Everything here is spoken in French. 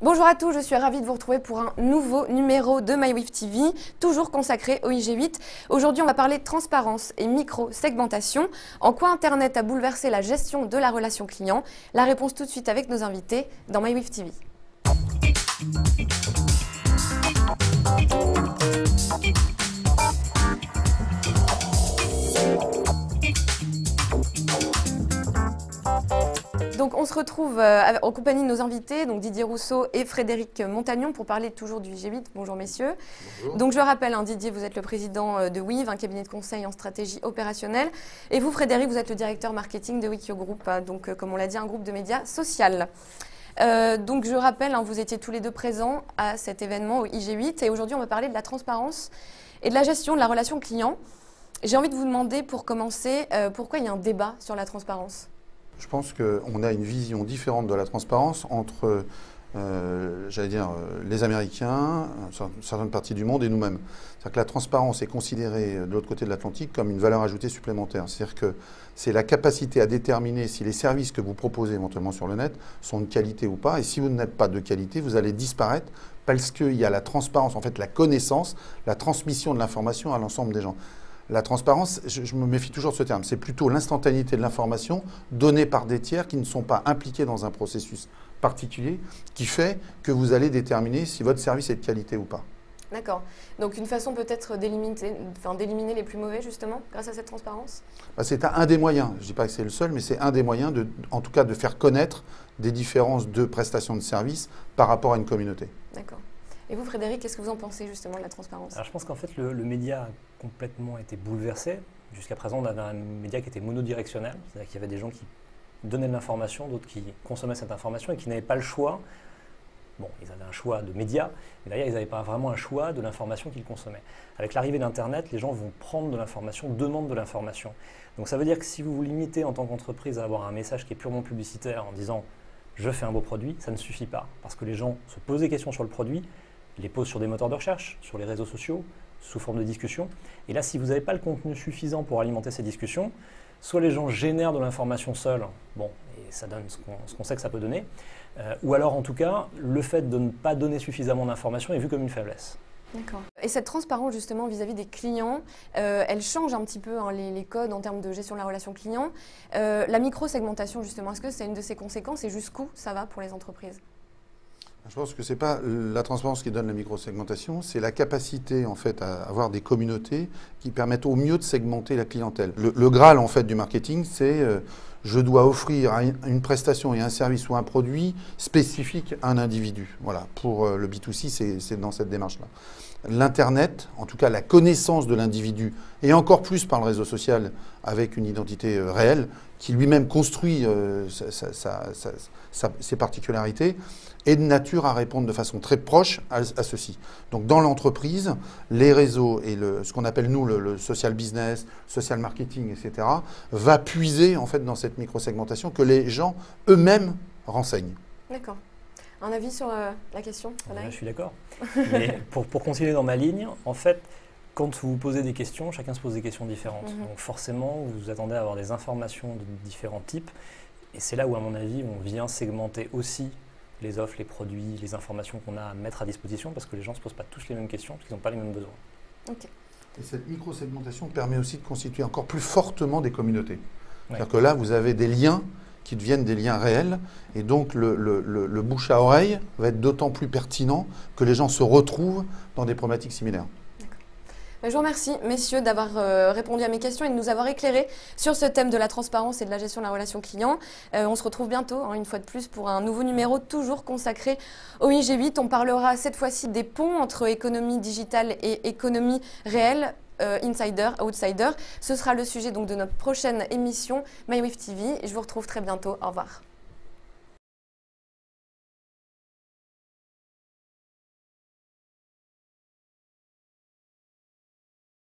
Bonjour à tous, je suis ravie de vous retrouver pour un nouveau numéro de MyWiF TV, toujours consacré au IG8. Aujourd'hui, on va parler de transparence et micro-segmentation. En quoi Internet a bouleversé la gestion de la relation client? La réponse tout de suite avec nos invités dans MyWiF TV. Donc on se retrouve en compagnie de nos invités, donc Didier Rousseau et Frédéric Montagnon, pour parler toujours du IG8. Bonjour messieurs. Bonjour. Donc je rappelle, Didier, vous êtes le président de WIV, un cabinet de conseil en stratégie opérationnelle. Et vous, Frédéric, vous êtes le directeur marketing de Wikio Group, donc comme on l'a dit, un groupe de médias social. Donc je rappelle, vous étiez tous les deux présents à cet événement au IG8 et aujourd'hui on va parler de la transparence et de la gestion de la relation client. J'ai envie de vous demander pour commencer, pourquoi il y a un débat sur la transparence? Je pense qu'on a une vision différente de la transparence entre, j'allais dire, les Américains, certaines parties du monde et nous-mêmes. C'est-à-dire que la transparence est considérée de l'autre côté de l'Atlantique comme une valeur ajoutée supplémentaire. C'est-à-dire que c'est la capacité à déterminer si les services que vous proposez éventuellement sur le net sont de qualité ou pas. Et si vous n'êtes pas de qualité, vous allez disparaître parce qu'il y a la transparence, en fait la connaissance, la transmission de l'information à l'ensemble des gens. La transparence, je me méfie toujours de ce terme, c'est plutôt l'instantanéité de l'information donnée par des tiers qui ne sont pas impliqués dans un processus particulier qui fait que vous allez déterminer si votre service est de qualité ou pas. D'accord. Donc une façon peut-être d'éliminer les plus mauvais justement grâce à cette transparence? C'est un des moyens, je ne dis pas que c'est le seul, mais c'est un des moyens, en tout cas de faire connaître des différences de prestations de services par rapport à une communauté. D'accord. Et vous, Frédéric, qu'est-ce que vous en pensez justement de la transparence? Alors, je pense qu'en fait, le média a complètement été bouleversé. Jusqu'à présent, on avait un média qui était monodirectionnel, c'est-à-dire qu'il y avait des gens qui donnaient de l'information, d'autres qui consommaient cette information et qui n'avaient pas le choix. Bon, ils avaient un choix de médias, mais d'ailleurs, ils n'avaient pas vraiment un choix de l'information qu'ils consommaient. Avec l'arrivée d'Internet, les gens vont prendre de l'information, demandent de l'information. Donc ça veut dire que si vous vous limitez en tant qu'entreprise à avoir un message qui est purement publicitaire en disant « je fais un beau produit », ça ne suffit pas, parce que les gens se posent des questions sur le produit, les posent sur des moteurs de recherche, sur les réseaux sociaux, sous forme de discussion. Et là, si vous n'avez pas le contenu suffisant pour alimenter ces discussions, soit les gens génèrent de l'information seuls, bon, et ça donne ce qu'on sait que ça peut donner, ou alors en tout cas, le fait de ne pas donner suffisamment d'informations est vu comme une faiblesse. D'accord. Et cette transparence justement vis-à-vis des clients, elle change un petit peu les codes en termes de gestion de la relation client. La micro-segmentation justement, est-ce que c'est une de ses conséquences et jusqu'où ça va pour les entreprises? Je pense que ce n'est pas la transparence qui donne la micro-segmentation, c'est la capacité en fait à avoir des communautés qui permettent au mieux de segmenter la clientèle. Le Graal en fait du marketing, c'est je dois offrir une prestation et un service ou un produit spécifique à un individu. Voilà, pour le B2C, c'est dans cette démarche-là. L'Internet, en tout cas la connaissance de l'individu, et encore plus par le réseau social avec une identité réelle, qui lui-même construit ses particularités, est de nature à répondre de façon très proche à ceci. Donc dans l'entreprise, les réseaux et ce qu'on appelle nous le social business, social marketing, etc., va puiser en fait dans cette micro-segmentation que les gens eux-mêmes renseignent. D'accord. Un avis sur la question? Je suis d'accord. Mais pour continuer dans ma ligne, en fait, quand vous posez des questions, chacun se pose des questions différentes. Donc forcément, vous vous attendez à avoir des informations de différents types. Et c'est là où, à mon avis, on vient segmenter aussi les offres, les produits, les informations qu'on a à mettre à disposition, parce que les gens ne se posent pas tous les mêmes questions, parce qu'ils n'ont pas les mêmes besoins. Okay. Et cette micro-segmentation permet aussi de constituer encore plus fortement des communautés. C'est-à-dire que là, vous avez des liens qui deviennent des liens réels, et donc le bouche à oreille va être d'autant plus pertinent que les gens se retrouvent dans des problématiques similaires. Je vous remercie, messieurs, d'avoir répondu à mes questions et de nous avoir éclairés sur ce thème de la transparence et de la gestion de la relation client. On se retrouve bientôt, une fois de plus, pour un nouveau numéro toujours consacré au IG8. On parlera cette fois-ci des ponts entre économie digitale et économie réelle. Insider, outsider. Ce sera le sujet donc de notre prochaine émission MyWiF TV. Je vous retrouve très bientôt. Au revoir.